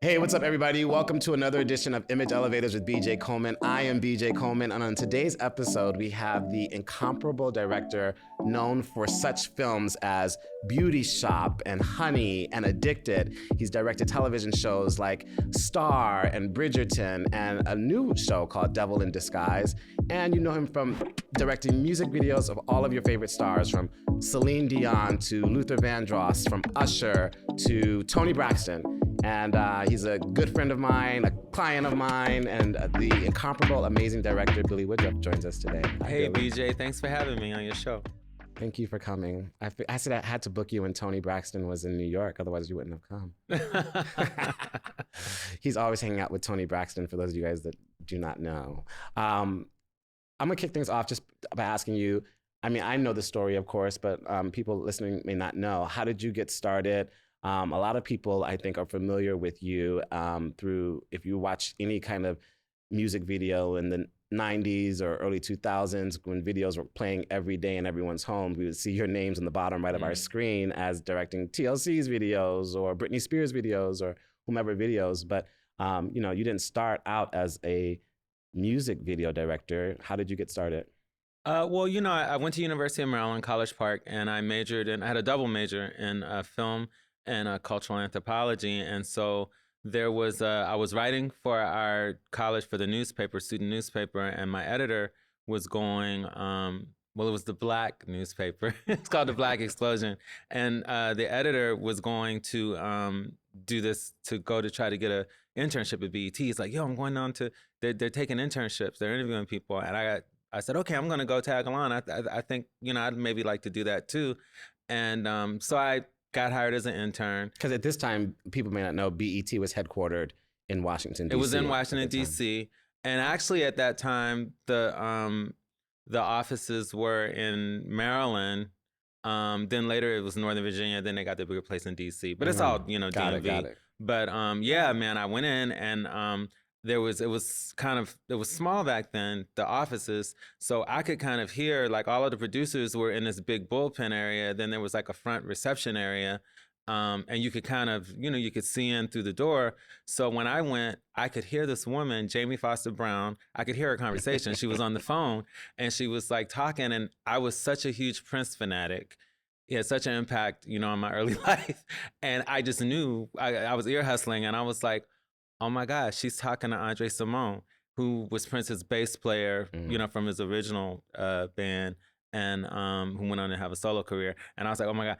Hey, what's up, everybody? Welcome to another edition of Image Elevators with BJ Coleman. I am BJ Coleman, and on today's episode, we have the incomparable director known for such films as Beauty Shop and Honey and Addicted. He's directed television shows like Star and Bridgerton and a new show called Devil in Disguise. And you know him from directing music videos of all of your favorite stars, from Celine Dion to Luther Vandross, from Usher to Toni Braxton. And he's a good friend of mine, a client of mine, and the incomparable, amazing director, Bille Woodruff, joins us today. Hey, BJ, thanks for having me on your show. Thank you for coming. I said I had to book you when Toni Braxton was in New York, otherwise you wouldn't have come. He's always hanging out with Toni Braxton, for those of you guys that do not know. I'm gonna kick things off just by asking you, I mean, I know the story, of course, but people listening may not know. How did you get started? A lot of people, I think, are familiar with you through, if you watch any kind of music video in the 90s or early 2000s, when videos were playing every day in everyone's home, we would see your names on the bottom right of our screen as directing TLC's videos or Britney Spears videos or whomever videos. But you didn't start out as a music video director. How did you get started? I went to University of Maryland, College Park, and I had a double major in film and cultural anthropology. And so I was writing for our college for the newspaper, student newspaper, and my editor was going, it was the Black newspaper. It's called the Black Explosion. And the editor was going to do this to go to try to get an internship at BET. He's like, yo, I'm going on to, they're taking internships, they're interviewing people. And I said, okay, I'm going to go tag along. I think, I'd maybe like to do that too. And so I got hired as an intern. Because at this time, people may not know, BET was headquartered in Washington, D.C. It was in Washington, D.C. And actually at that time, the offices were in Maryland. Then later it was Northern Virginia. Then they got the bigger place in D.C. But it's all, DMV. Got it. But man, I went in and it was small back then, the offices. So I could kind of hear, like, all of the producers were in this big bullpen area. Then there was like a front reception area. And you could kind of, you could see in through the door. So when I went, I could hear this woman, Jamie Foster Brown. I could hear her conversation. She was on the phone and she was like talking. And I was such a huge Prince fanatic. He had such an impact, on my early life. And I just knew, I was ear hustling and I was like, oh my gosh, she's talking to Andre Simone, who was Prince's bass player, from his original band, and who went on to have a solo career. And I was like, oh my God,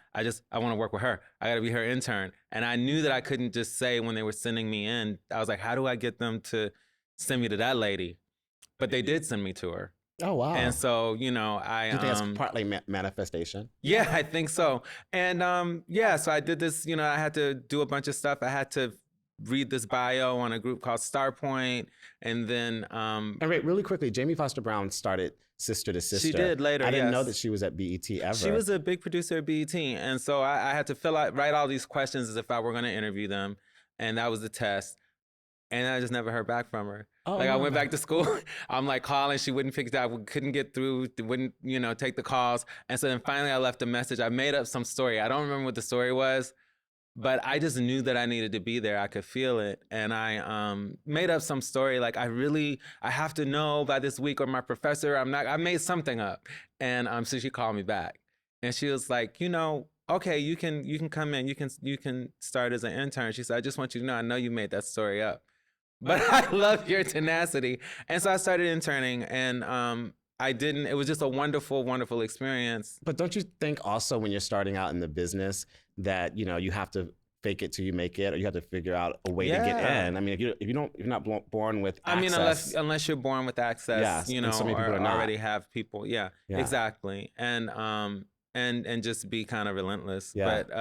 I want to work with her. I got to be her intern. And I knew that I couldn't just say when they were sending me in, I was like, how do I get them to send me to that lady? But they did send me to her. Oh, wow. And so, Do you think that's partly manifestation? Yeah, I think so. And so I did this, I had to do a bunch of stuff. I had to read this bio on a group called Starpoint, and then and wait, really quickly, Jamie Foster Brown started Sister to Sister. She did later. I didn't know that she was at BET ever. She was a big producer at BET, and so I had to write all these questions as if I were going to interview them, and that was the test. And I just never heard back from her. Oh, I went back to school. I'm like calling, she wouldn't pick it up, couldn't get through, wouldn't take the calls, and so then finally I left a message. I made up some story. I don't remember what the story was. But I just knew that I needed to be there. I could feel it. And I made up some story like, I have to know by this week, or my professor, I made something up. And so she called me back. And she was like, okay, you can come in, you can start as an intern. She said, I just want you to know, I know you made that story up, but I love your tenacity. And so I started interning, and it was just a wonderful, wonderful experience. But don't you think also, when you're starting out in the business, that you have to fake it till you make it, or you have to figure out a way to get in? I mean, if you're not born with access. Unless you're born with access, yes, so many people are not. Already have people. Yeah, exactly. And just be kind of relentless, but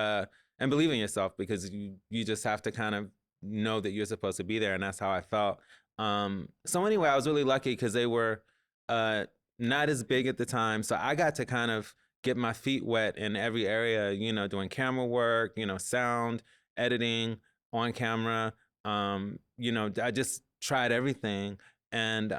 and believe in yourself, because you just have to kind of know that you're supposed to be there, and that's how I felt. So anyway, I was really lucky because they were not as big at the time, so I got to kind of get my feet wet in every area, doing camera work, sound, editing, on camera. I just tried everything, and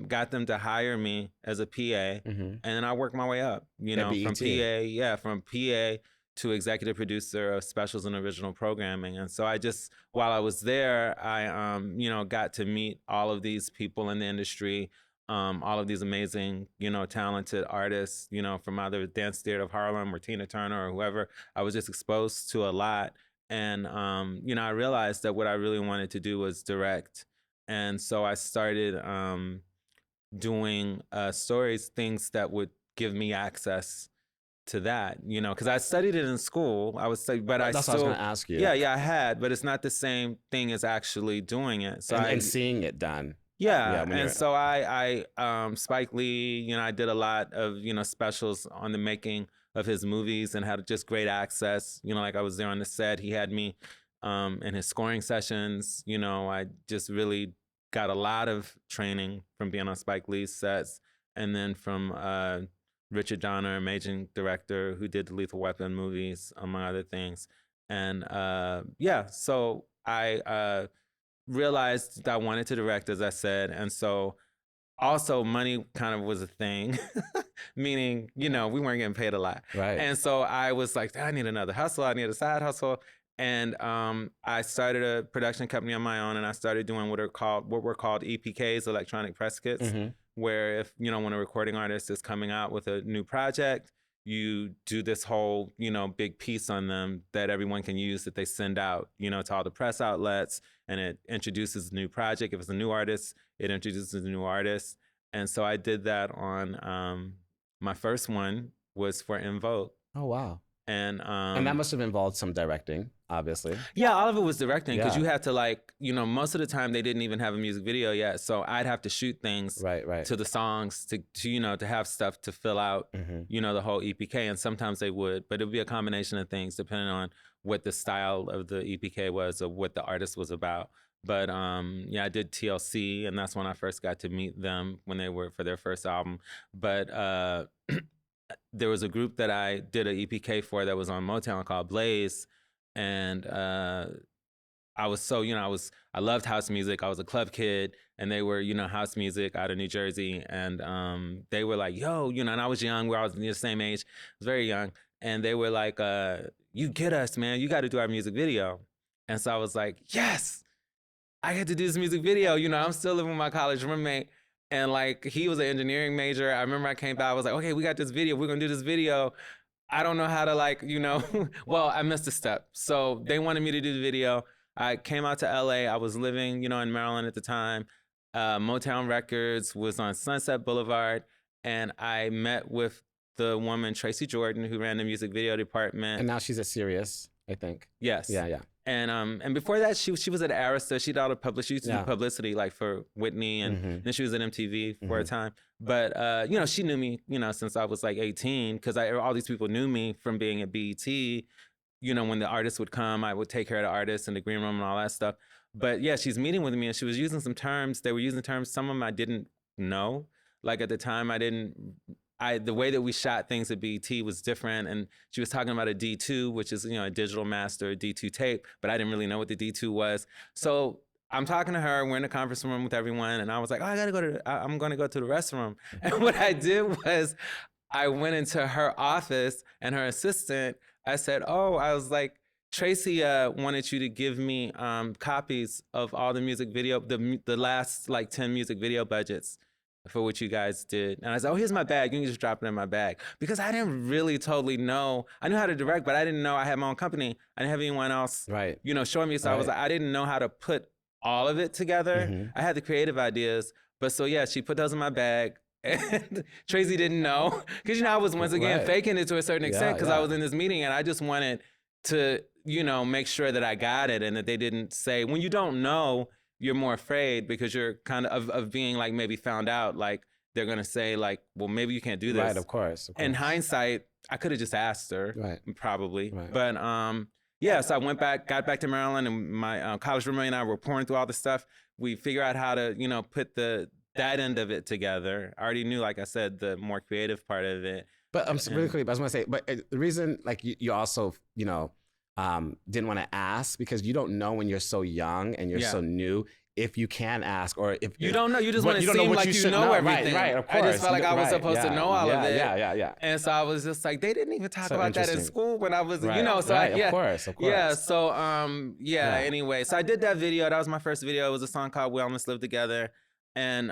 got them to hire me as a PA. And then I worked my way up, from PA to executive producer of specials and original programming. And so I just, while I was there, I, got to meet all of these people in the industry, all of these amazing, talented artists, from either Dance Theater of Harlem or Tina Turner or whoever. I was just exposed to a lot. And, I realized that what I really wanted to do was direct. And so I started doing stories, things that would give me access to that, because I studied it in school. I was, but That's what I was going to ask you. Yeah, I had, but it's not the same thing as actually doing it. So and seeing it done. Yeah, and so I Spike Lee, I did a lot of, specials on the making of his movies and had just great access. Like I was there on the set. He had me in his scoring sessions. I just really got a lot of training from being on Spike Lee's sets, and then from Richard Donner, amazing director who did the Lethal Weapon movies, among other things. And so I realized that I wanted to direct, as I said. And so also money kind of was a thing, meaning, we weren't getting paid a lot. Right. And so I was like, I need another hustle. I need a side hustle. And I started a production company on my own, and I started doing what were called EPKs, electronic press kits, where if, when a recording artist is coming out with a new project, you do this whole, big piece on them that everyone can use, that they send out, to all the press outlets, and it introduces a new project. If it's a new artist, it introduces a new artist. And so I did that on, my first one was for En Vogue. Oh, wow. And that must have involved some directing, obviously. Yeah, all of it was directing, because you had to most of the time they didn't even have a music video yet. So I'd have to shoot things right. to the songs to have stuff to fill out, the whole EPK. And sometimes they would, but it would be a combination of things depending on what the style of the EPK was or what the artist was about. But I did TLC, and that's when I first got to meet them when they were for their first album. But there was a group that I did an EPK for that was on Motown called Blaze. And I was so, I loved house music. I was a club kid, and they were, house music out of New Jersey. And they were like, yo, and I was young, I was the same age, I was very young. And they were like, you get us, man, you got to do our music video. And so I was like, yes, I get to do this music video. I'm still living with my college roommate. And he was an engineering major. I remember I came by, I was like, okay, we got this video. We're going to do this video. I don't know how to well, I missed a step. So they wanted me to do the video. I came out to LA. I was living, in Maryland at the time. Motown Records was on Sunset Boulevard. And I met with the woman, Tracy Jordan, who ran the music video department. And now she's at Sirius, I think. Yes. Yeah. And before that, she was at Arista. She did all the publicity. She used to do publicity for Whitney, and then she was at MTV for a time. But she knew me, since I was 18, because all these people knew me from being at BET. When the artists would come, I would take care of the artists in the green room and all that stuff. But yeah, she's meeting with me, and she was using some terms. They were using terms, some of them I didn't know. At the time, the way that we shot things at BET was different. And she was talking about a D2, which is, a digital master, D2 tape, but I didn't really know what the D2 was. So I'm talking to her, we're in the conference room with everyone, and I was like, oh, I'm going to go to the restroom. And what I did was I went into her office, and her assistant, I said, I was like, Tracy wanted you to give me copies of all the music video, the last 10 music video budgets for what you guys did. And I said, here's my bag. You can just drop it in my bag. Because I didn't really totally know. I knew how to direct, but I didn't know I had my own company. I didn't have anyone else, showing me. So I was like, I didn't know how to put all of it together. I had the creative ideas. But so, yeah, she put those in my bag. And Tracy didn't know. Because, I was once again faking it to a certain extent because I was in this meeting, and I just wanted to, make sure that I got it and that they didn't say, when you don't know, you're more afraid because you're kind of being maybe found out, they're going to say well, maybe you can't do this. Right, of course. In hindsight, I could have just asked her, probably. Right. But so I got back to Maryland, and my college roommate and I were pouring through all the stuff. We figured out how to, put that end of it together. I already knew, like I said, the more creative part of it. But really quickly, I was going to say, but the reason you also, didn't want to ask, because you don't know when you're so young and you're so new if you can ask, or if you don't know, you just want to you don't know seem what like you you should know know. everything. Right, of course. I just felt like I was supposed to know all of it. Yeah. And so I was just like, they didn't even talk So about that in interesting. school when I was, Right, you know, so right, yeah. of course. Yeah, so Yeah. anyway, so I did that video. That was my first video. It was a song called We Almost Live Together. And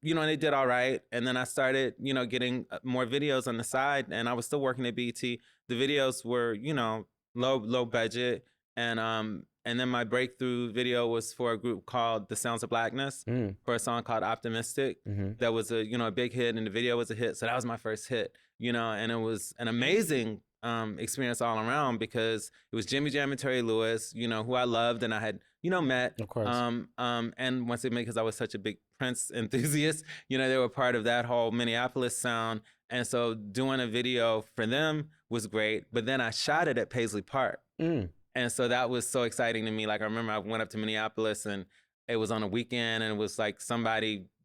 you know, and they did all right. And then I started, you know, getting more videos on the side, and I was still working at BET. The videos were, you know, low budget. And then my breakthrough video was for a group called The Sounds of Blackness for a song called Optimistic. That was a, you know, a big hit, and the video was a hit. So that was my first hit, you know, and it was an amazing experience all around, because it was Jimmy Jam and Terry Lewis, you know, who I loved and I had, you know, met. Of course. And once again, because I was such a big Prince enthusiast, you know, they were part of that whole Minneapolis sound. And so doing a video for them was great. But then I shot it at Paisley Park. And so that was so exciting to me. Like, I remember I went up to Minneapolis, and it was on a weekend, and it was like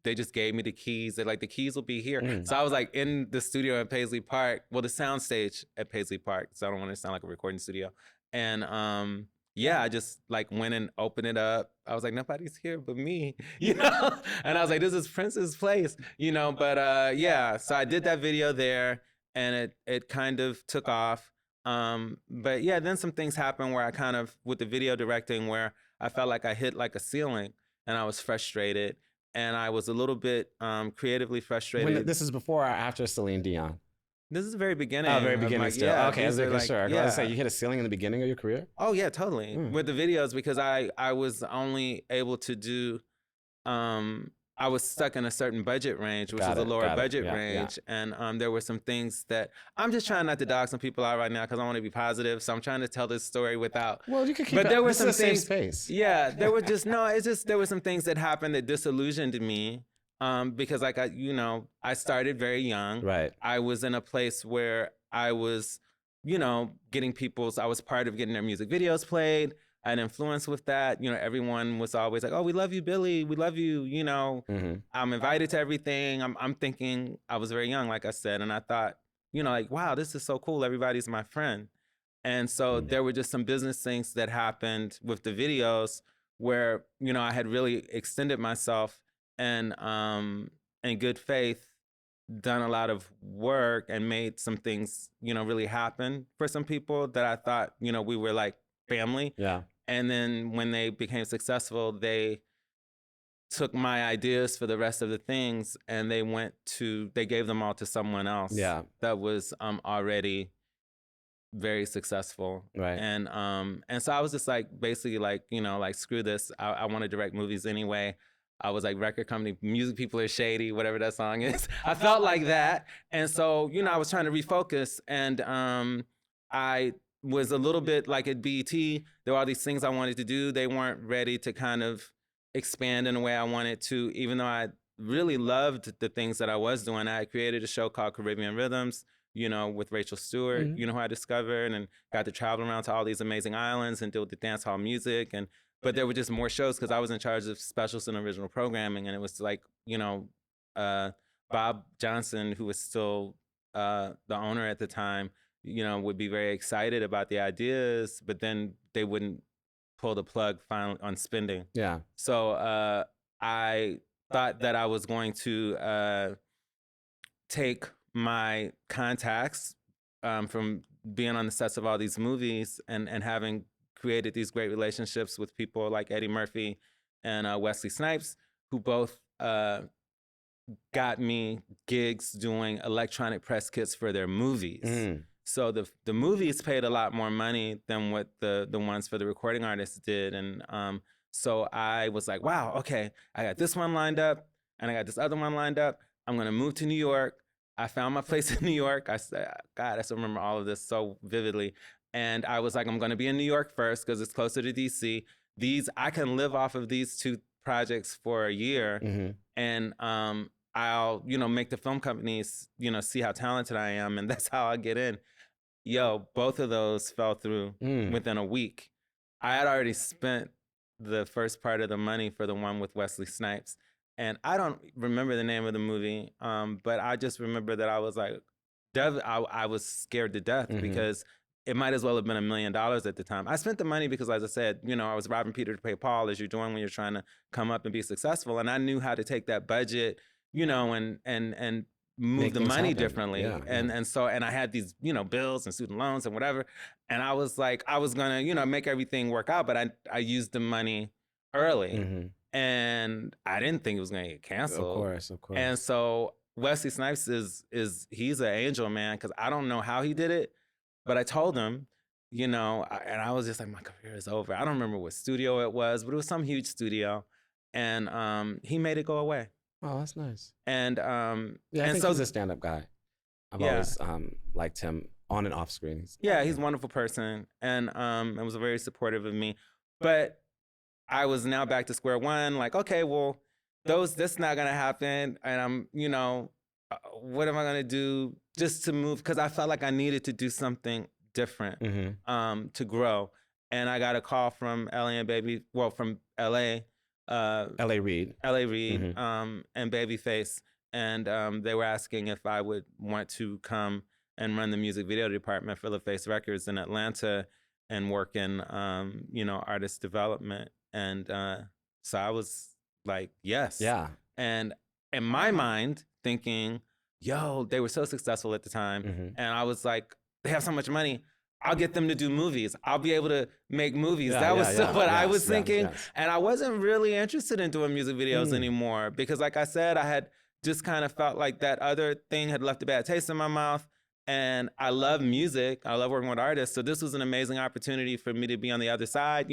they just gave me the keys. They're like, the keys will be here. So I was like in the studio at Paisley Park, well, the sound stage at Paisley Park. So I don't want to sound like a recording studio. And yeah, I just like went and opened it up. I was like, nobody's here but me, you know? And I was like, this is Prince's place, you know? But yeah, so I did that video there, and it kind of took off. But yeah, then some things happened where I kind of, with the video directing, where I felt like I hit like a ceiling, and I was frustrated, and I was a little bit creatively frustrated. This is before or after Celine Dion? This is the very beginning. Oh, very beginning still. Yeah, okay, as like, sure. Yeah. I was say, you hit a ceiling in the beginning of your career? Oh yeah, totally. With the videos, because I was only able to do, I was stuck in a certain budget range, which was a lower budget range. And there were some things that, I'm just trying not to dog some people out right now because I want to be positive. So I'm trying to tell this story without. Well, you can keep but there were this some is a things. safe space. Yeah, there were just, no, it's just, there were some things that happened that disillusioned me. Because like I started very young. Right. I was in a place where I was, you know, I was part of getting their music videos played. I had influence with that. You know, everyone was always like, oh, we love you, Billy. We love you. You know, I'm invited to everything. I'm thinking, I was very young, like I said. And I thought, you know, like, wow, this is so cool. Everybody's my friend. And so there were just some business things that happened with the videos where, you know, I had really extended myself and in good faith, done a lot of work and made some things, you know, really happen for some people that I thought, you know, we were like family. Yeah. And then when they became successful, they took my ideas for the rest of the things, and they gave them all to someone else. Yeah. That was already very successful. Right. And so I was just like, basically like, you know, like, screw this. I want to direct movies anyway. I was like, record company, music people are shady, whatever that song is. I felt like that. And so, you know, I was trying to refocus, and I was a little bit like at BET, there were all these things I wanted to do. They weren't ready to kind of expand in the way I wanted to, even though I really loved the things that I was doing. I created a show called Caribbean Rhythms, you know, with Rachel Stewart, you know, who I discovered, and got to travel around to all these amazing islands and do the dance hall music. But there were just more shows because I was in charge of specials and original programming. And it was like, you know, Bob Johnson, who was still the owner at the time, you know, would be very excited about the ideas, but then they wouldn't pull the plug finally on spending. Yeah. So I thought that I was going to take my contacts from being on the sets of all these movies and having created these great relationships with people like Eddie Murphy and Wesley Snipes, who both got me gigs doing electronic press kits for their movies. So the movies paid a lot more money than what the ones for the recording artists did. And so I was like, wow, okay, I got this one lined up and I got this other one lined up. I'm gonna move to New York. I found my place in New York. I said, God, I still remember all of this so vividly. And I was like, I'm gonna be in New York first because it's closer to DC. I can live off of these two projects for a year. And I'll, you know, make the film companies, you know, see how talented I am, and that's how I get in. Yo, both of those fell through within a week. I had already spent the first part of the money for the one with Wesley Snipes. And I don't remember the name of the movie, but I just remember that I was like, I was scared to death because it might as well have been $1 million at the time. I spent the money because, as I said, I was robbing Peter to pay Paul, as you're doing when you're trying to come up and be successful. And I knew how to take that budget, and move Make the things money happen. differently. Yeah, And so I had these, bills and student loans and whatever. And I was like, I was gonna, make everything work out, but I used the money early. Mm-hmm. And I didn't think it was gonna get canceled. Of course. And so Wesley Snipes he's an angel, man, because I don't know how he did it, but I told him, and I was just like, my career is over. I don't remember what studio it was, but it was some huge studio, and he made it go away. Oh, that's nice. And I think he's a stand-up guy. I've always liked him on and off screen. He's a wonderful person, and was very supportive of me. But I was now back to square one. Like, okay, well, this not gonna happen, and I'm, what am I gonna do just to move? Because I felt like I needed to do something different, to grow. And I got a call from from LA. L.A. Reid. And Babyface, and they were asking if I would want to come and run the music video department for LaFace Records in Atlanta and work in, artist development. And so I was like, yes. Yeah. And in my mind, thinking, yo, they were so successful at the time, and I was like, they have so much money. I'll get them to do movies. I'll be able to make movies. That was what I was thinking. And I wasn't really interested in doing music videos anymore because, like I said, I had just kind of felt like that other thing had left a bad taste in my mouth. And I love music. I love working with artists. So this was an amazing opportunity for me to be on the other side.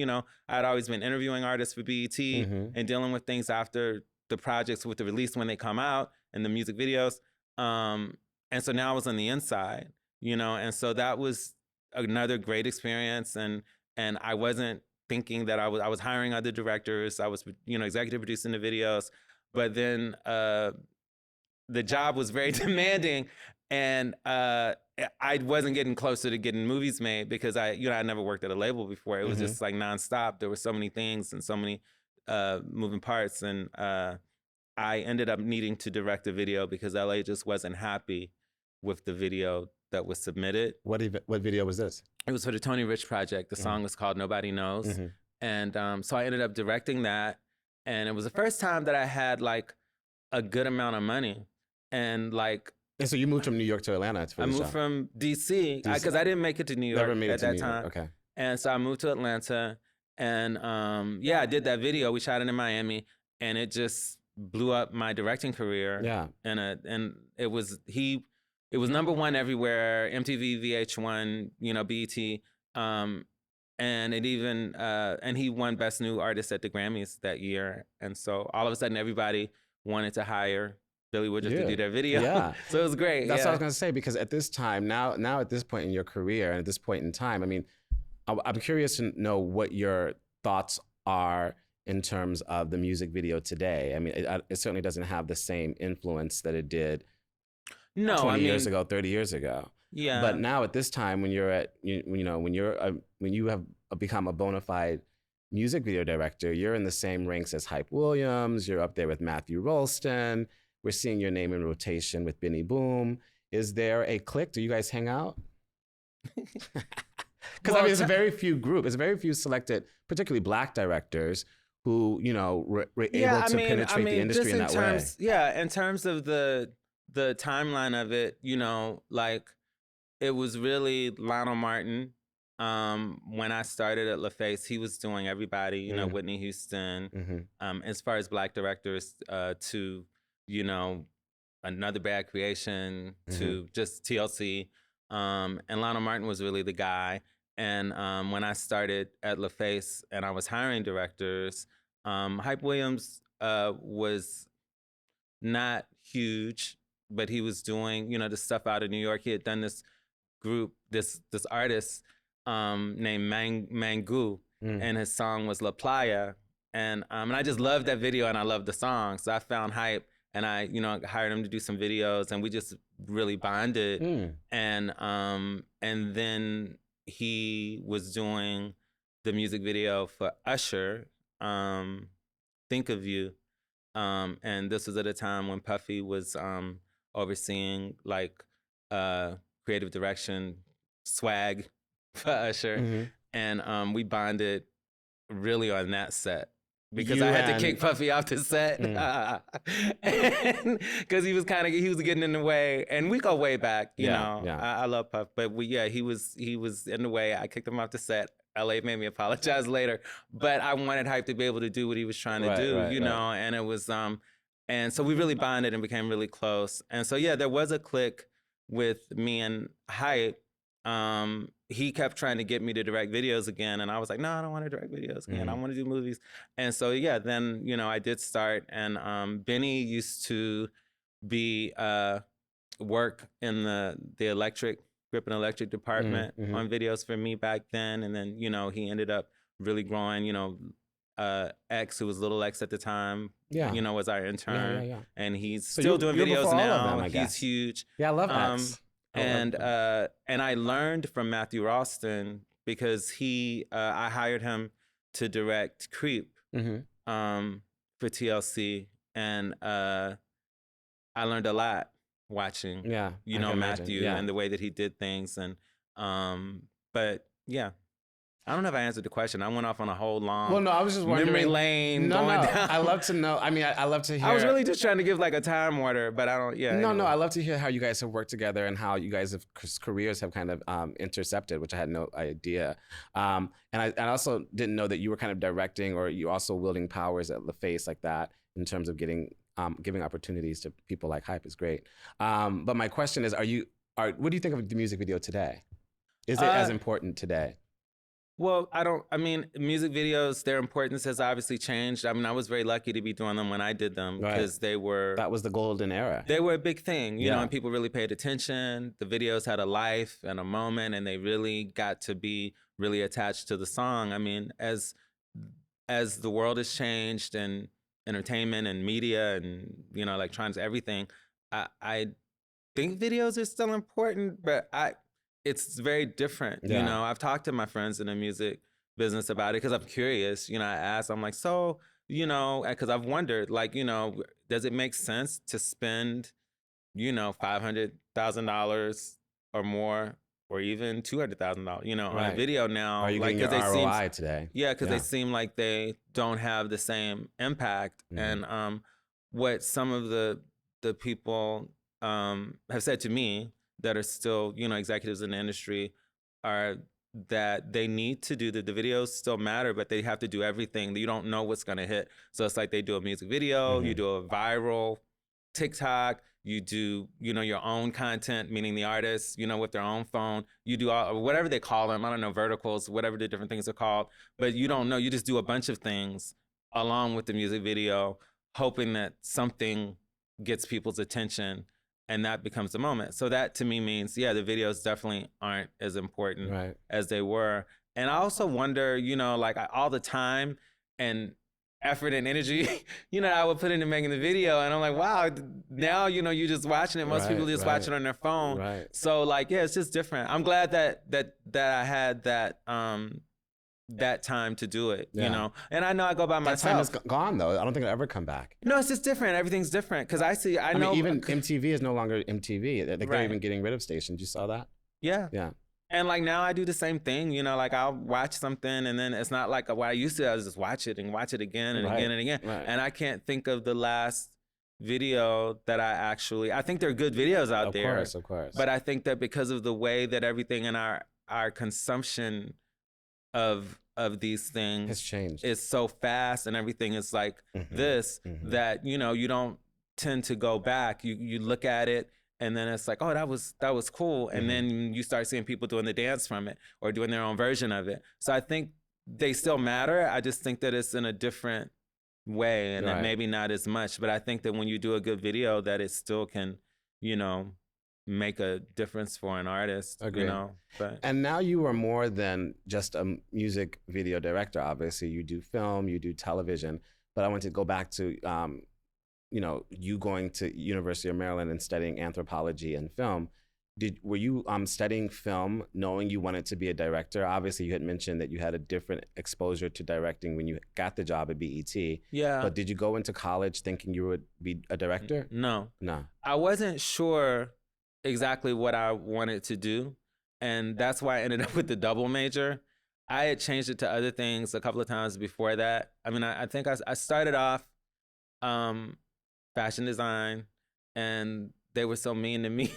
I'd always been interviewing artists for BET and dealing with things after the projects with the release when they come out and the music videos. And so now I was on the inside, and so that was another great experience, and I wasn't thinking that I was hiring other directors. I was executive producing the videos, but then the job was very demanding, and I wasn't getting closer to getting movies made because I never worked at a label before. It was just like nonstop. There were so many things and so many moving parts, and I ended up needing to direct a video because LA just wasn't happy with the video that was submitted. What video was this? It was for the Tony Rich project. The song was called Nobody Knows. And so I ended up directing that. And it was the first time that I had like a good amount of money. And so you moved from New York to Atlanta for I moved from DC because I didn't make it to New York at that time. Okay. And so I moved to Atlanta, and I did that video. We shot it in Miami, and it just blew up my directing career. Yeah. And it was #1 everywhere, MTV, VH1, BET, and it even and he won Best New Artist at the Grammys that year. And so all of a sudden, everybody wanted to hire Bille Woodruff to do their video. Yeah. So it was great. That's what I was going to say, because at this time, now at this point in your career and at this point in time, I mean, I'm curious to know what your thoughts are in terms of the music video today. I mean, it certainly doesn't have the same influence that it did 20 years ago, 30 years ago. Yeah. But now at this time, when you're when you have become a bona fide music video director, you're in the same ranks as Hype Williams. You're up there with Matthew Rolston. We're seeing your name in rotation with Benny Boom. Is there a clique? Do you guys hang out? Because I mean, it's a very few group. It's a very few selected, particularly Black directors who were able to penetrate the industry in that way. Yeah, in terms of the timeline of it, it was really Lionel Martin. When I started at LaFace, he was doing everybody, Whitney Houston. As far as Black directors, to Another Bad Creation, to just TLC. And Lionel Martin was really the guy. And when I started at LaFace and I was hiring directors, Hype Williams was not huge, but he was doing, the stuff out of New York. He had done this group, this artist named Mangu, and his song was La Playa. And I just loved that video and I loved the song. So I found Hype and I, hired him to do some videos and we just really bonded. And then he was doing the music video for Usher, Think of You. And this was at a time when Puffy was overseeing creative direction, swag, for Usher, Mm-hmm. and we bonded really on that set. Because You I had to and- kick Puffy off the set, because he was getting in the way, and we go way back. You know, yeah. I love Puff, but he was in the way. I kicked him off the set. LA made me apologize later, but I wanted Hype to be able to do what he was trying to do. You know, and it was and so we really bonded and became really close. And so yeah, there was a click with me and Hype. He kept trying to get me to direct videos again, and I was like, no, I don't want to direct videos again. I want to do movies. And so yeah, then I did start, and Benny used to be work in the electric grip and electric department on videos for me back then, and then he ended up really growing. X, who was Little X at the time, was our intern, and he's still doing videos now. He's huge. Yeah, I love X. And I learned from Matthew Ralston because I hired him to direct Creep for TLC, and I learned a lot watching Matthew and the way that he did things, and but yeah. I don't know if I answered the question. I went off on a whole long I was just wondering, memory lane going down. I love to know. I mean, I love to hear. I was really just trying to give like a time order, but I don't. Yeah. No. I love to hear how you guys have worked together and how you guys' careers have kind of intercepted, which I had no idea. And I also didn't know that you were kind of directing, or you also wielding powers at LaFace like that in terms of giving opportunities to people like Hype is great. But my question is, what do you think of the music video today? Is it as important today? Well, I mean, music videos, their importance has obviously changed. I mean, I was very lucky to be doing them when I did them, because that was the golden era. They were a big thing, you know, and people really paid attention. The videos had a life and a moment, and they really got to be really attached to the song. I mean, as the world has changed, and entertainment and media and, electronics, everything, I think videos are still important, but it's very different. Yeah. I've talked to my friends in the music business about it because I'm curious. I asked, I'm like, so, because I've wondered, like, does it make sense to spend, $500,000 or more, or even $200,000, on a video now? Are you getting your ROI today? Yeah, because they seem like they don't have the same impact. And what some of the people have said to me that are still, executives in the industry, are that they need to do the videos still matter, but they have to do everything. You don't know what's gonna hit. So it's like they do a music video, you do a viral TikTok, you do, your own content, meaning the artists, with their own phone. You do whatever they call them. I don't know, verticals, whatever the different things are called. But you don't know. You just do a bunch of things along with the music video, hoping that something gets people's attention, and that becomes the moment. So that to me means, the videos definitely aren't as important as they were. And I also wonder, like all the time and effort and energy, I would put into making the video, and I'm like, wow, now, you're just watching it. Most people just watch it on their phone. So like, it's just different. I'm glad that I had that time to do it, and I know I go by myself. That time is gone, though. I don't think it'll ever come back. No, it's just different. Everything's different, because I know mean, even MTV is no longer MTV. They're even getting rid of stations. You saw that? Yeah. And like now I do the same thing, like I'll watch something, and then it's not like what I used to. I was just watch it and watch it again and again and again. And I can't think of the last video that I think there are good videos out there. Of course. But I think that because of the way that everything in our consumption of these things has changed, it's so fast, and everything is like this, that you don't tend to go back. You look at it, and then it's like, oh, that was cool, and then you start seeing people doing the dance from it or doing their own version of it. So I think they still matter. I just think that it's in a different way, and that maybe not as much. But I think that when you do a good video, that it still can make a difference for an artist. Agreed. But and now you are more than just a music video director. Obviously, you do film, you do television. But I want to go back to you going to University of Maryland and studying anthropology and film. Were you studying film knowing you wanted to be a director? Obviously, you had mentioned that you had a different exposure to directing when you got the job at BET. Yeah. But did you go into college thinking you would be a director? No. No. I wasn't sure exactly what I wanted to do. and that's why I ended up with the double major. I had changed it to other things a couple of times before that. I mean, I think I started off um, fashion design, and they were so mean to me.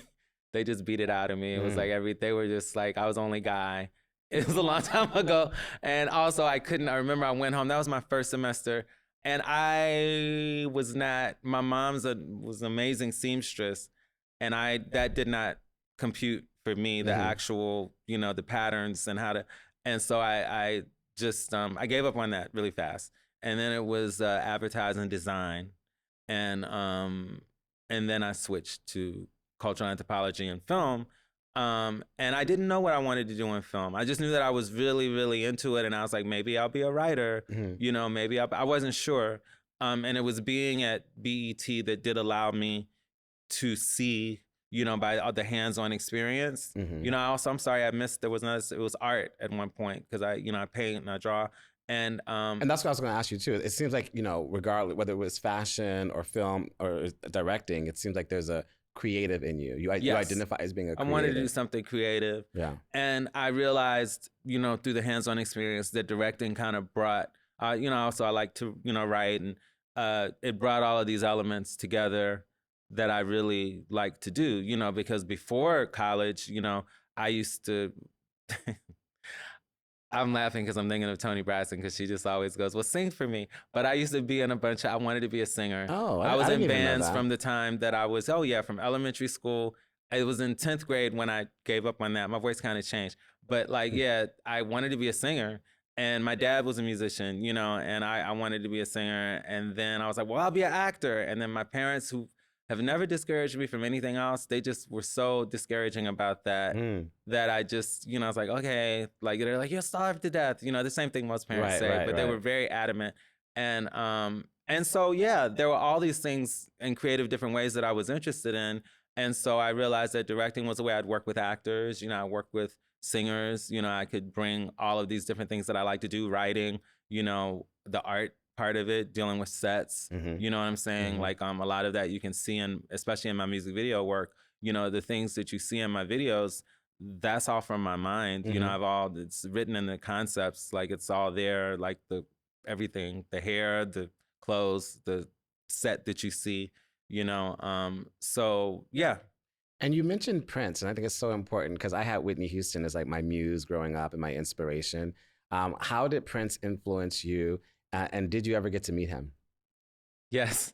They just beat it out of me. It was like they were just like, I was the only guy. It was a long time ago. And also I remember I went home. That was my first semester. And I was not, my mom's was an amazing seamstress. And that did not compute for me, the actual, the patterns and how to, and so I just, I gave up on that really fast. And then it was advertising design. And then I switched to cultural anthropology and film. And I didn't know what I wanted to do in film. I just knew that I was really, really into it. And I was like, maybe I'll be a writer, maybe I wasn't sure. And it was being at BET that did allow me to see, by the hands-on experience. I'm sorry I missed, it was art at one point, because I paint and I draw. And that's what I was going to ask you too. It seems like, regardless whether it was fashion or film or directing, it seems like there's a creative in you. You identify as being a creative. I wanted to do something creative. Yeah. And I realized, through the hands-on experience, that directing kind of brought, also I like to, write, and it brought all of these elements together that I really like to do, because before college, I used to, I'm laughing because I'm thinking of Toni Braxton, because she just always goes, well, sing for me. But I used to be in a bunch of, I wanted to be a singer. Oh, I was in bands that. from the time that I was, from elementary school. It was in 10th grade when I gave up on that. My voice kind of changed. But I wanted to be a singer. And my dad was a musician, and I wanted to be a singer. And then I was like, well, I'll be an actor. And then my parents, who have never discouraged me from anything else, they just were so discouraging about that, that I just, I was like, okay, they're like, you'll starve to death. The same thing most parents say, but they were very adamant. And so, there were all these things in creative different ways that I was interested in. And so I realized that directing was the way I'd work with actors. I worked with singers. I could bring all of these different things that I like to do, writing, the art part of it, dealing with sets, you know what I'm saying? A lot of that you can see especially in my music video work, the things that you see in my videos, that's all from my mind. It's written in the concepts, it's all there, everything, the hair, the clothes, the set that you see, so yeah. And you mentioned Prince, and I think it's so important, because I had Whitney Houston as my muse growing up and my inspiration. How did Prince influence you? And did you ever get to meet him? Yes.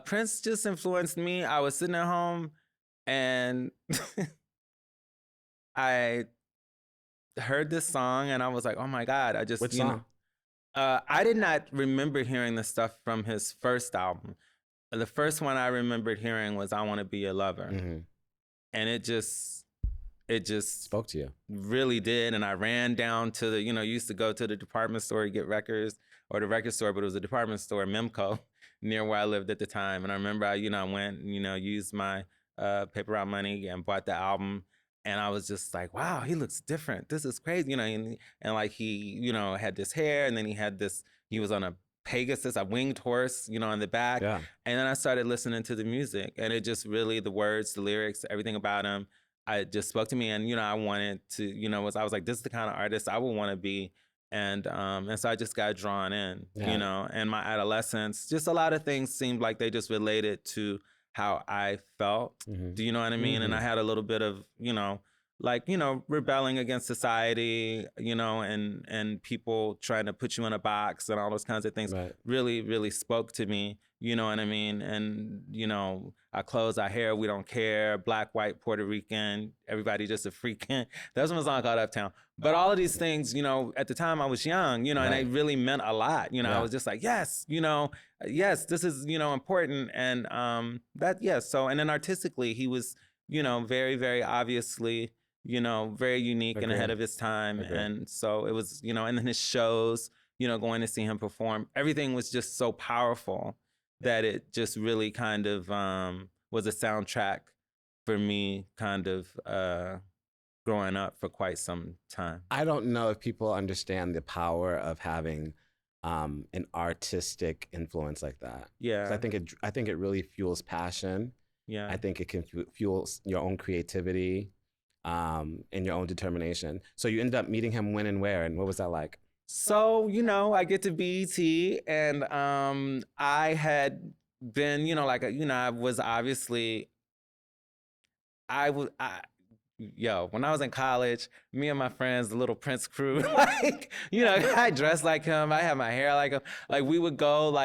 Prince just influenced me. I was sitting at home and I heard this song and I was like, oh my God. Which song? I did not remember hearing the stuff from his first album. The first one I remembered hearing was I Want to Be Your Lover. And it just spoke to you. Really did. And I ran down to the, used to go to the department store to get records, or the record store, but it was a department store, Memco, near where I lived at the time. And I remember I went, used my paper route money and bought the album. And I was just like, wow, he looks different. This is crazy, and he, had this hair, and then he was on a Pegasus, a winged horse, in the back. Yeah. And then I started listening to the music, and it just really, the words, the lyrics, everything about him, I just spoke to me. And, I wanted to, I was like, this is the kind of artist I would want to be. And so I just got drawn in, and my adolescence, just a lot of things seemed like they just related to how I felt. Do you know what I mean? And I had a little bit of, rebelling against society, and people trying to put you in a box and all those kinds of things really, really spoke to me. You know what I mean? And, our clothes, our hair, we don't care. Black, white, Puerto Rican, everybody just a freaking. That's one song called Uptown. But all of these things, at the time I was young, and it really meant a lot. I was just like, yes, yes, this is, important. And so, and then artistically, he was, very, very obviously, very unique and ahead of his time. And so it was, and then his shows, going to see him perform, everything was just so powerful that it just really kind of was a soundtrack for me kind of growing up for quite some time. I don't know if people understand the power of having an artistic influence like that. Yeah. I think it really fuels passion. Yeah. I think it can fuel your own creativity. and your own determination. So you ended up meeting him when and where, and what was that like? So, I get to BET, and I had been, I was obviously, I was, when I was in college, me and my friends, the little Prince crew, I dressed like him, I had my hair like him, like we would go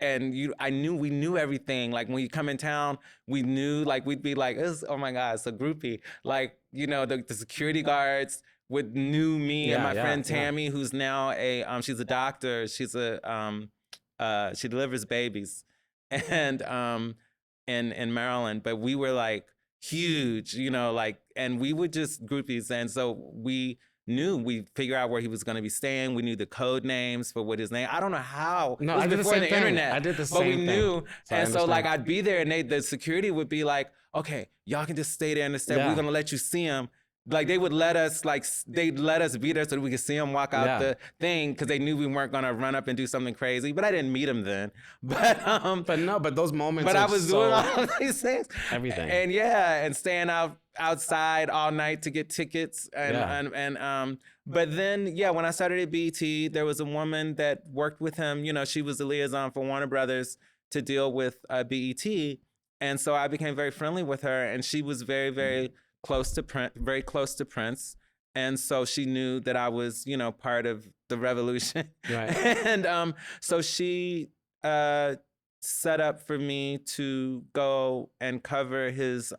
and we knew everything. Like when you come in town, we knew, like we'd be like, oh my God, it's a groupie. Like, the security guards knew me and my friend Tammy, who's now she's a doctor. She's she delivers babies, and in Maryland. But we were like huge, and we would just groupies, and so we figure out where he was going to be staying. We knew the code names for what his name. I don't know how. No, it was I did before the same internet. I did the same but we thing. knew, So and so like I'd be there, and the security would be like, "Okay, y'all can just stay there in the step. We're gonna let you see him." Like they would let us, they'd let us be there so that we could see him walk out the thing, because they knew we weren't gonna run up and do something crazy. But I didn't meet him then. But those moments. But I was doing all of these things. Everything. And staying outside all night to get tickets. But then, when I started at BET, there was a woman that worked with him. She was the liaison for Warner Brothers to deal with BET. And so I became very friendly with her, and she was very, very close to Prince. And so she knew that I was, part of the revolution. Right. And so she set up for me to go and cover his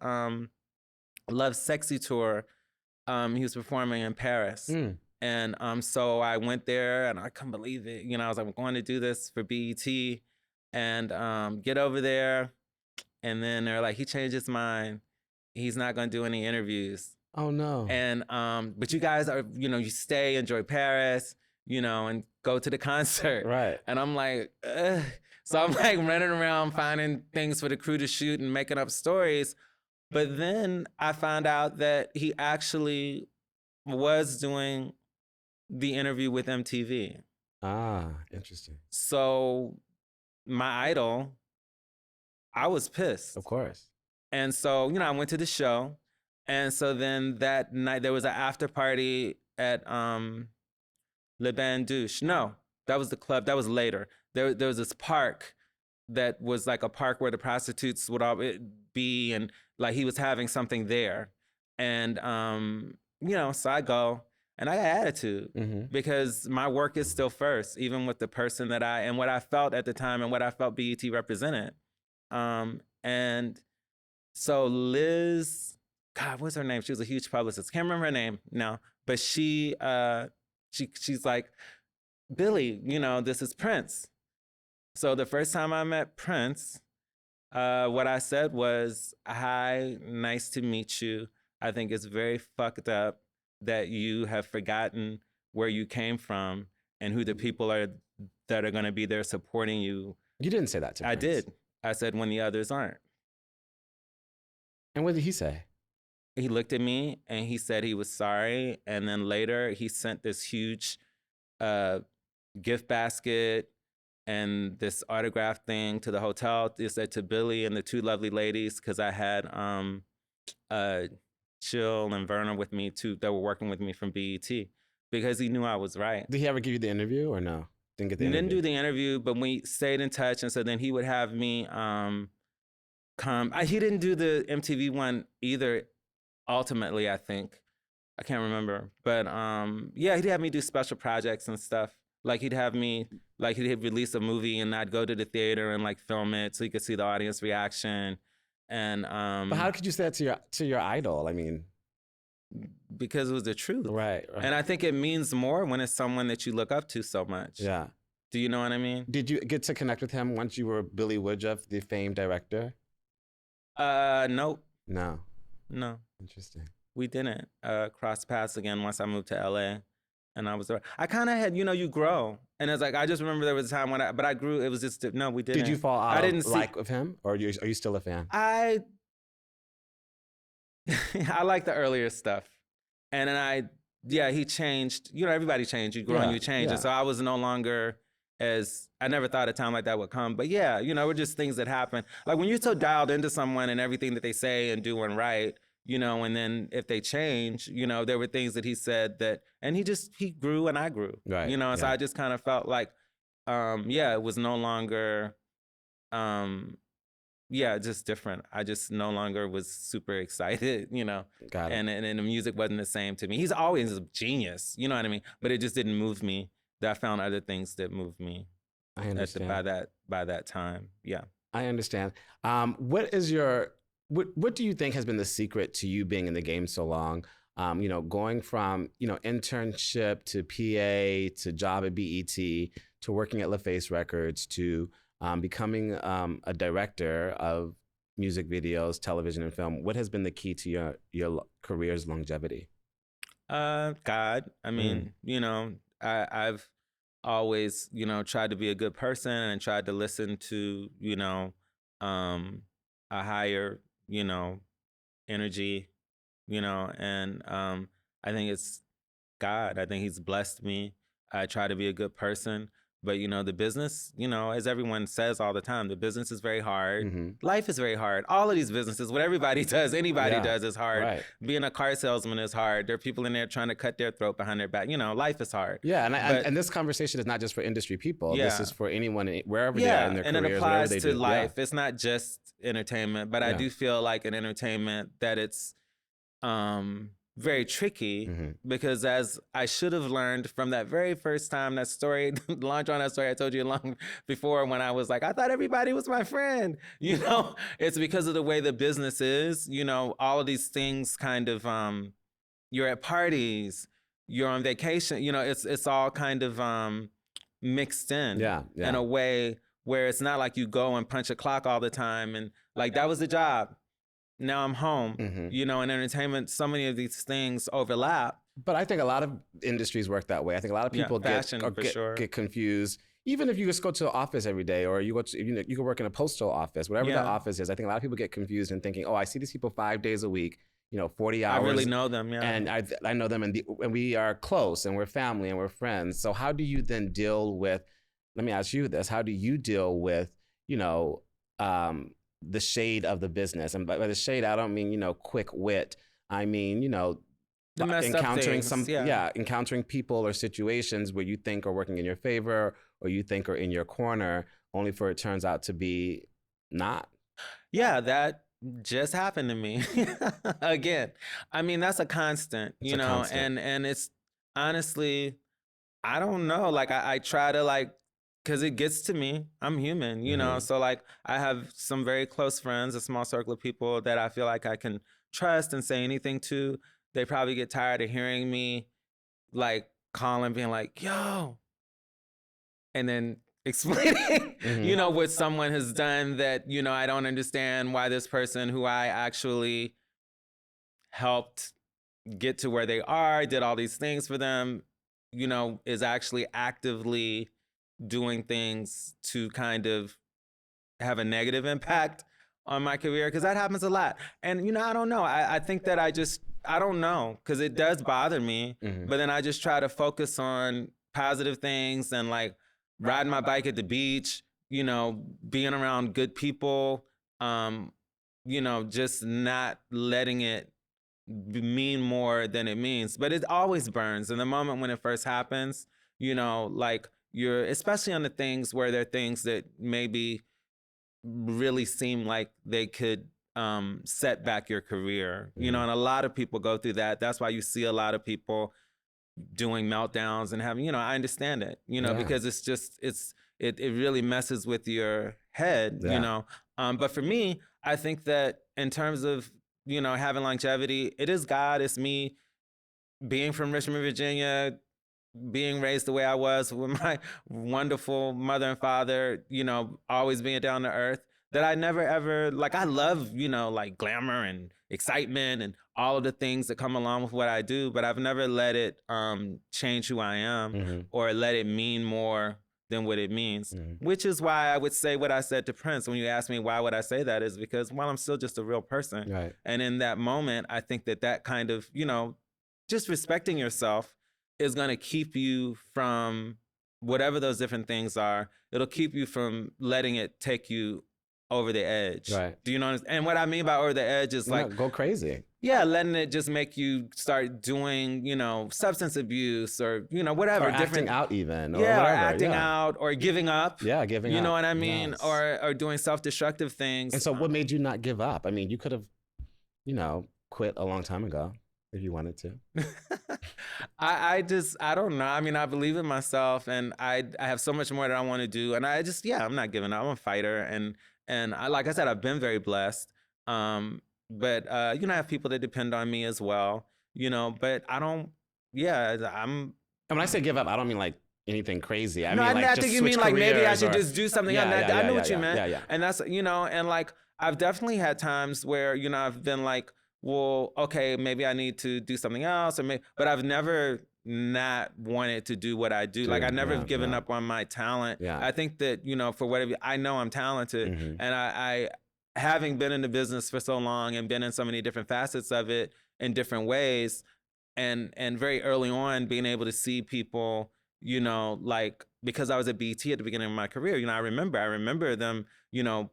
Love Sexy tour. He was performing in Paris. And so I went there, and I couldn't believe it. I was like, I'm going to do this for BET, and get over there. And then they're like, he changed his mind. He's not going to do any interviews. Oh no. And but you guys are, you stay, enjoy Paris, and go to the concert. Right. And I'm like, ugh. So I'm like running around finding things for the crew to shoot and making up stories. But then I found out that he actually was doing the interview with MTV. Ah, interesting. So my idol, I was pissed. Of course. And so, I went to the show. And so then that night there was an after party at Le Bain Douche. No, that was the club. That was later. There was this park that was like a park where the prostitutes would all be, and like he was having something there. And, so I go, and I got attitude because my work is still first, even with the person and what I felt at the time and what I felt BET represented. And so Liz, God, what's her name? She was a huge publicist. Can't remember her name now, but she's like, Billy, this is Prince. So the first time I met Prince, what I said was, hi, nice to meet you. I think it's very fucked up that you have forgotten where you came from and who the people are that are going to be there supporting you. You didn't say that to me. I did. I said, when the others aren't. And what did he say? He looked at me and he said he was sorry. And then later he sent this huge gift basket and this autograph thing to the hotel. He said to Billy and the two lovely ladies, because I had Chill and Verna with me too, that were working with me from BET, because he knew I was right. Did he ever give you the interview or no? Didn't get the interview? Didn't do the interview, but we stayed in touch. And so then he would have me come. He didn't do the MTV one either, ultimately, I think. I can't remember. But he'd have me do special projects and stuff. Like he'd have me, like he'd release a movie and I'd go to the theater and like film it so you could see the audience reaction. And but how could you say that to your idol? I mean, because it was the truth. Right. And I think it means more when it's someone that you look up to so much. Yeah. Do you know what I mean? Did you get to connect with him once you were Bille Woodruff, the famed director? Nope. No. Interesting. We didn't cross paths again once I moved to LA. And I was there. I kind of had, you grow. And it's like, I just remember there was a time when I grew. It was just, no, we didn't. Did you fall out of him? Or are you still a fan? I like the earlier stuff. And then he changed. Everybody changed. You grow and you change. And so I was no longer I never thought a time like that would come. But yeah, we're just things that happen. Like when you're so dialed into someone and everything that they say and do and write, you know, and then if they change, you know, there were things that he said that, and he grew and I grew, Right. you know, and so Yeah. I just kind of felt like, yeah, it was no longer, yeah, just different. I just no longer was super excited, you know, Got it. and the music wasn't the same to me. He's always a genius, you know what I mean? But it just didn't move me. That I found other things that moved me I understand. by that time. Yeah. I understand. What is your what do you think has been the secret to you being in the game so long? You know, going from, you know, internship to PA to job at BET to working at LaFace Records to becoming a director of music videos, television, and film. What has been the key to your career's longevity? God. I mean, you know, I've always, you know, tried to be a good person and tried to listen to, you know, a higher, you know, energy, you know, and I think it's God. I think He's blessed me. I try to be a good person. But, you know, the business, you know, as everyone says all the time, the business is very hard. Mm-hmm. Life is very hard. All of these businesses, what everybody does, anybody Yeah, does is hard. right. Being a car salesman is hard. There are people in there trying to cut their throat behind their back. You know, life is hard. Yeah, But and this conversation is not just for industry people. This yeah, is for anyone wherever they are in their and it careers, whatever applies they to do. life. It's not just entertainment, but I Yeah. do feel like in entertainment that it's very tricky Mm-hmm. because as I should have learned from that very first time, that story, launch on that story I told you long before when I was like, I thought everybody was my friend, you know, it's because of the way the business is, you know, all of these things kind of, you're at parties, you're on vacation, you know, it's all kind of mixed in Yeah. in a way where it's not like you go and punch a clock all the time and like that was the job. Now I'm home. Mm-hmm. You know, in entertainment, so many of these things overlap. But I think a lot of industries work that way. I think a lot of people fashion, for sure. get confused. Even if you just go to the office every day, or you go to, you know, you can work in a postal office, whatever Yeah. the office is. I think a lot of people get confused and thinking, oh, I see these people 5 days a week, you know, 40 I hours. really know them, yeah. And I know them, and we are close, and we're family, and we're friends. So how do you then deal with? Let me ask you this: how do you deal with, you know, the shade of the business? And by the shade, I don't mean, you know, quick wit. I mean, you know, The messed up encountering things, encountering people or situations where you think are working in your favor or you think are in your corner, only for it turns out to be not. Yeah, that just happened to me again. I mean, that's a constant, It's you a know, constant. and it's honestly, I don't know. Like I try to like, cause it gets to me. I'm human, you know. Mhm. So like, I have some very close friends, a small circle of people that I feel like I can trust and say anything to. They probably get tired of hearing me like calling, being like, "Yo," and then explaining, Mhm. you know, what someone has done that, you know, I don't understand why this person who I actually helped get to where they are, did all these things for them, you know, is actually actively doing things to kind of have a negative impact on my career. Cause that happens a lot. And, you know, I don't know. I think that I don't know, cause it does bother me. Mhm. But then I just try to focus on positive things and like riding my bike at the beach, you know, being around good people, you know, just not letting it mean more than it means. But it always burns. In the moment when it first happens, you know, like you're, especially on the things where there are things that maybe really seem like they could set back your career, you know, and a lot of people go through that. That's why you see a lot of people doing meltdowns and having, you know, I understand it, you know, Yeah. because it's just, it really messes with your head, Yeah. you know. But for me, I think that in terms of, you know, having longevity, it is God, it's me being from Richmond, Virginia, being raised the way I was with my wonderful mother and father, you know, always being down to earth, that I never ever, like, I love, you know, like glamour and excitement and all of the things that come along with what I do, but I've never let it change who I am Mhm. or let it mean more than what it means, Mhm. which is why I would say what I said to Prince. When you ask me why would I say that, is because, well, I'm still just a real person. Right. And in that moment, I think that that kind of, you know, just respecting yourself is going to keep you from whatever those different things are. It'll keep you from letting it take you over the edge. Right. Do you know? And what I mean by over the edge is like, go crazy. yeah, letting it just make you start doing, substance abuse or, whatever. Or different acting out even. Or yeah, whatever. or acting yeah. out or giving up. Yeah, giving up. You know what I mean? Yes. Or doing self-destructive things. And so what made you not give up? I mean, you could have, quit a long time ago if you wanted to. I don't know. I mean, I believe in myself and I have so much more that I want to do. And I'm not giving up. I'm a fighter. And like I said, I've been very blessed. But I have people that depend on me as well, but I don't, I'm. And when I say give up, I don't mean like anything crazy. I No, mean like I just think you switch mean like maybe I careers should or- just do something. Yeah, else. yeah, I knew yeah, what you yeah, meant. yeah, yeah. And that's, and like I've definitely had times where, I've been like, well, okay, maybe I need to do something else, but I've never not wanted to do what I do. Like I never have given up on my talent. Yeah. I think that, for whatever, I know I'm talented, and I having been in the business for so long and been in so many different facets of it in different ways, and very early on being able to see people, like because I was at BET at the beginning of my career, I remember them,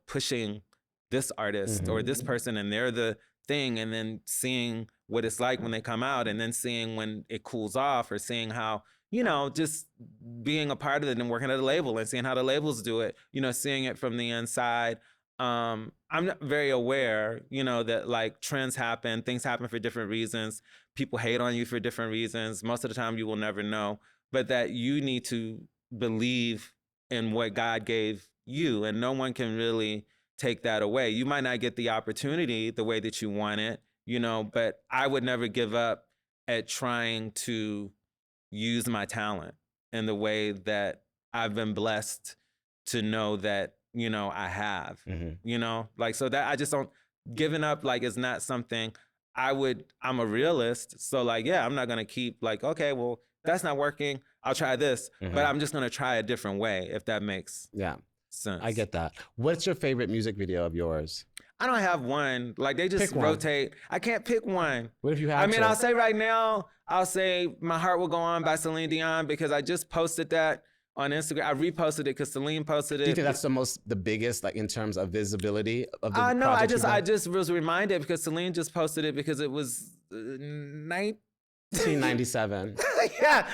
pushing this artist or this person, and they're the thing, and then seeing what it's like when they come out, and then seeing when it cools off, or seeing how, just being a part of it and working at a label and seeing how the labels do it, seeing it from the inside. I'm not very aware, that like trends happen, things happen for different reasons. People hate on you for different reasons. Most of the time you will never know, but that you need to believe in what God gave you, and no one can really take that away. You might not get the opportunity the way that you want it, but I would never give up at trying to use my talent in the way that I've been blessed to know that, I have, like, so that I just don't, giving up, like, is not something I'm a realist. So like, yeah, I'm not going to keep like, okay, well, that's not working. I'll try this, but I'm just going to try a different way, if that makes sense. I get that. What's your favorite music video of yours? I don't have one. Like they just rotate. I can't pick one. What if you have I mean, to? I'll say right now, My Heart Will Go On by Celine Dion, because I just posted that on Instagram. I reposted it because Celine posted it. Do you think that's the biggest, like in terms of visibility of the No, project I just was reminded because Celine just posted it because it was 1997. Yeah,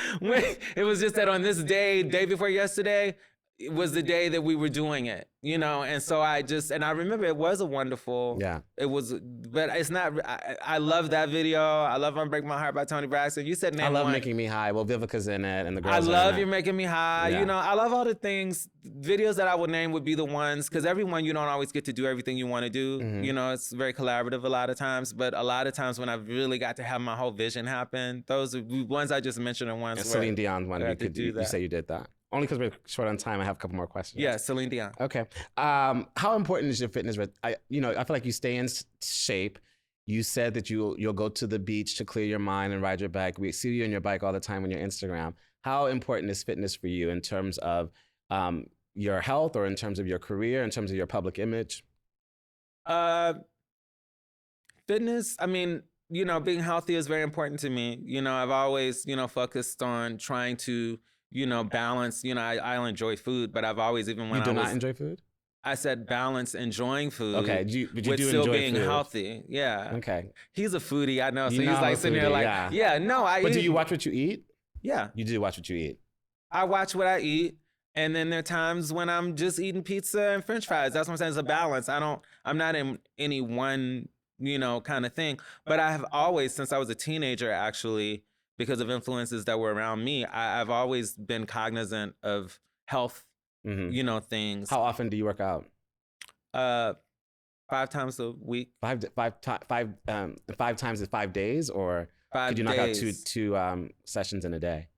it was just that on this day before yesterday, it was the day that we were doing it, and so I remember it was a wonderful, it was, but it's not, I love that video. I love Unbreak My Heart by Toni Braxton. You said name I love one. Making Me High. Well, Vivica's in it and the girls I are love in You're it. Making Me High. Yeah. I love all the things, videos that I would name would be the ones, because everyone, you don't always get to do everything you want to do. It's very collaborative a lot of times, but a lot of times when I've really got to have my whole vision happen, those are ones I just mentioned are ones And where Celine Dion's one. you say you did that. Only because we're short on time. I have a couple more questions. Yeah, Celine Dion. Okay. How important is your fitness? I feel like you stay in shape. You said that you'll go to the beach to clear your mind and ride your bike. We see you on your bike all the time on your Instagram. How important is fitness for you in terms of your health, or in terms of your career, in terms of your public image? Fitness, I mean, being healthy is very important to me. I've always, focused on trying to, balance. I'll enjoy food, but I've always, even when You do not enjoy food? I said balance enjoying food. Okay, but you with do still enjoy being food. healthy. Yeah. Okay. He's a foodie, I know. So You know he's I'm like a sitting there foodie, like, yeah. no, I But eat. do you watch what you eat? Yeah. You do watch what you eat. I watch what I eat. And then there are times when I'm just eating pizza and French fries. That's what I'm saying. It's a balance. I'm not in any one, kind of thing. But I have always, since I was a teenager, actually, because of influences that were around me, I've always been cognizant of health, things. How often do you work out? 5 times a week. 5 times in 5 days, or 5 could you knock out days. two sessions in a day?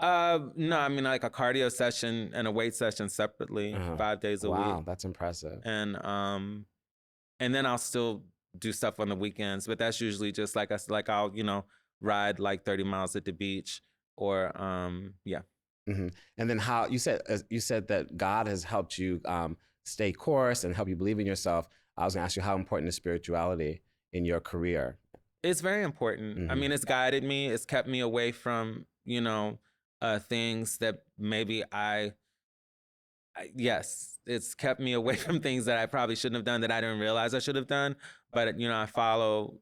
No, I mean like a cardio session and a weight session separately, 5 days a week. Wow, that's impressive. And then I'll still do stuff on the weekends, but that's usually just like I'll ride like 30 miles at the beach, or yeah. And then how you said that God has helped you stay course and help you believe in yourself. I was gonna ask you, how important is spirituality in your career? It's very important. I mean, it's guided me. It's kept me away from things that maybe I yes, it's kept me away from things that I probably shouldn't have done that I didn't realize I should have done. But, I follow,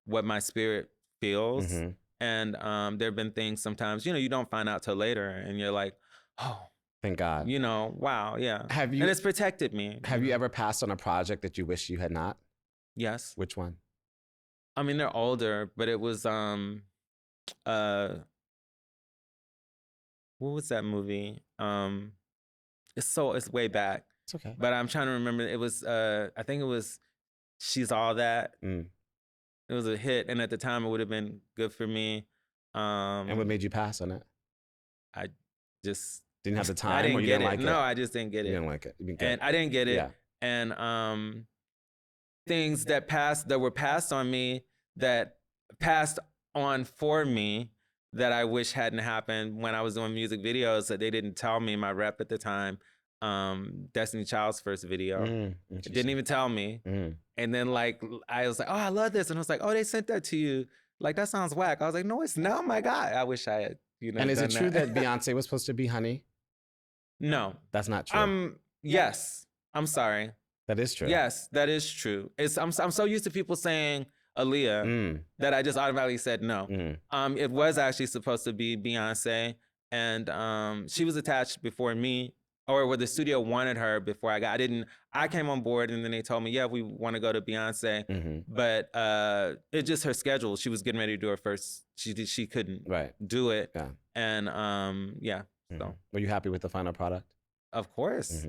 what my spirit feels. Mm-hmm. And there have been things sometimes, you don't find out till later and you're like, oh, Thank God. Wow, yeah. Have you and it's protected me. Have you ever passed on a project that you wish you had not? Yes. Which one? I mean, they're older, but it was what was that movie? It's way back. It's okay. But I'm trying to remember. It was I think it was She's All That. Mm. It was a hit, and at the time it would have been good for me. And what made you pass on it? I just didn't have the time. I didn't or you get didn't it. like No, it? I just didn't get it. You didn't like it. You didn't get And it. I didn't get it. Yeah. And things that were passed on me, that passed on for me, that I wish hadn't happened when I was doing music videos that they didn't tell me. My rep at the time, Destiny Child's first video, didn't even tell me. And then I was like, oh, I love this, and I was like, oh, they sent that to you. Like, that sounds whack. I was like, no, it's not. Oh my God, I wish I had. And is it true that Beyonce was supposed to be Honey? No, that's not true. Yes, I'm sorry. That is true. Yes, that is true. I'm so used to people saying Aaliyah that I just automatically said no. It was actually supposed to be Beyonce, and she was attached before me, or where the studio wanted her before I came on board, and then they told me, yeah, we want to go to Beyonce, but it's just her schedule. She was getting ready to do her first. She couldn't do it. Yeah. And yeah. So were you happy with the final product? Of course.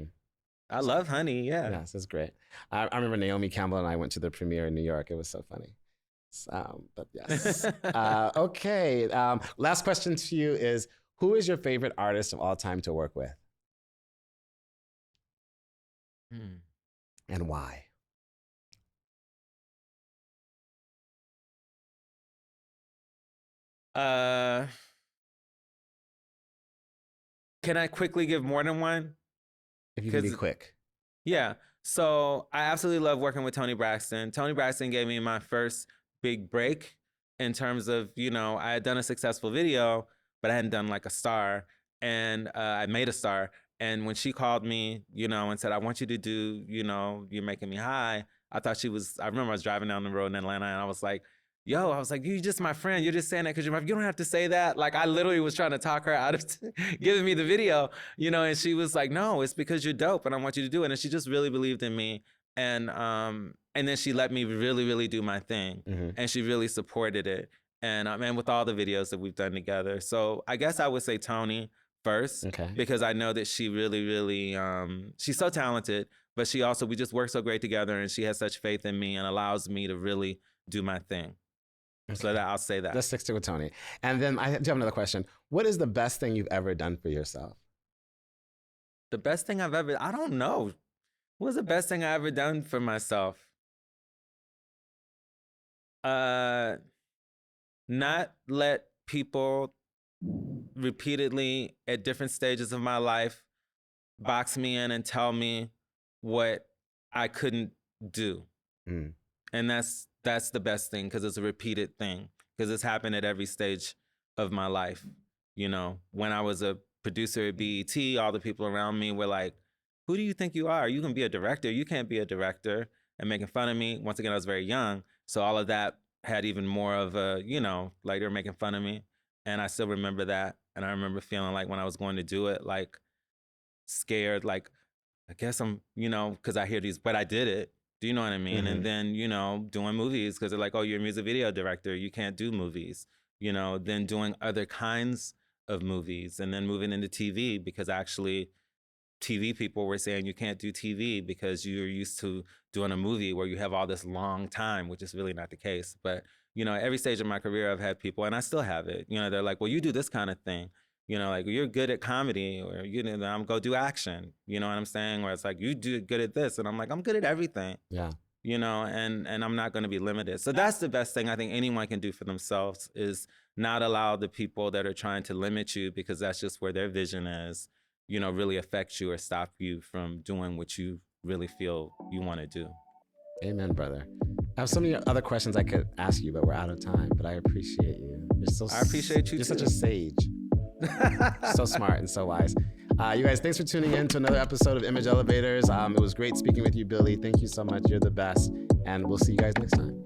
I love Honey. Yeah. Yes, it's great. I remember Naomi Campbell and I went to the premiere in New York. It was so funny. But yes. Okay. Last question to you is, who is your favorite artist of all time to work with? And why? Can I quickly give more than one? If you can be quick. Yeah. So I absolutely love working with Toni Braxton. Toni Braxton gave me my first big break in terms of, I had done a successful video, but I hadn't done like a star. And I made a star. And when she called me, and said, I want you to do, You're Making Me High, I remember I was driving down the road in Atlanta, and I was like, you're just my friend. You're just saying that because you don't have to say that. Like, I literally was trying to talk her out of giving me the video, and she was like, no, it's because you're dope and I want you to do it. And she just really believed in me. And then she let me really, really do my thing. And she really supported it. And with all the videos that we've done together. So I guess I would say Toni first, because I know that she really, really, she's so talented, but we just work so great together, and she has such faith in me and allows me to really do my thing. So I'll say that. Let's stick with Toni. And then I do have another question. What is the best thing you've ever done for yourself? The best thing I don't know. What was the best thing I ever done for myself? Not let people repeatedly at different stages of my life box me in and tell me what I couldn't do. And that's the best thing, because it's a repeated thing, because it's happened at every stage of my life. When I was a producer at BET, all the people around me were like, who do you think you are? You can be a director. You can't be a director. And making fun of me. Once again, I was very young. So all of that had even more of a, like they were making fun of me. And I still remember that. And I remember feeling like when I was going to do it, like scared, like, I guess I'm, because I hear these, but I did it. Do you know what I mean? And then, doing movies, because they're like, oh, you're a music video director. You can't do movies. Then doing other kinds of movies, and then moving into TV, because actually TV people were saying you can't do TV because you're used to doing a movie where you have all this long time, which is really not the case. But, every stage of my career, I've had people, and I still have it, they're like, well, you do this kind of thing. Like, you're good at comedy, or, I'm go do action. You know what I'm saying? Where it's like, you do good at this. And I'm like, I'm good at everything. Yeah. And I'm not going to be limited. So that's the best thing I think anyone can do for themselves, is not allow the people that are trying to limit you, because that's just where their vision is, really affect you or stop you from doing what you really feel you want to do. Amen, brother. I have so many other questions I could ask you, but we're out of time. But I appreciate you. I appreciate you You're too. Such a sage. So smart and so wise. You guys, thanks for tuning in to another episode of Image Elevators. It was great speaking with you, Billy. Thank you so much. You're the best. And we'll see you guys next time.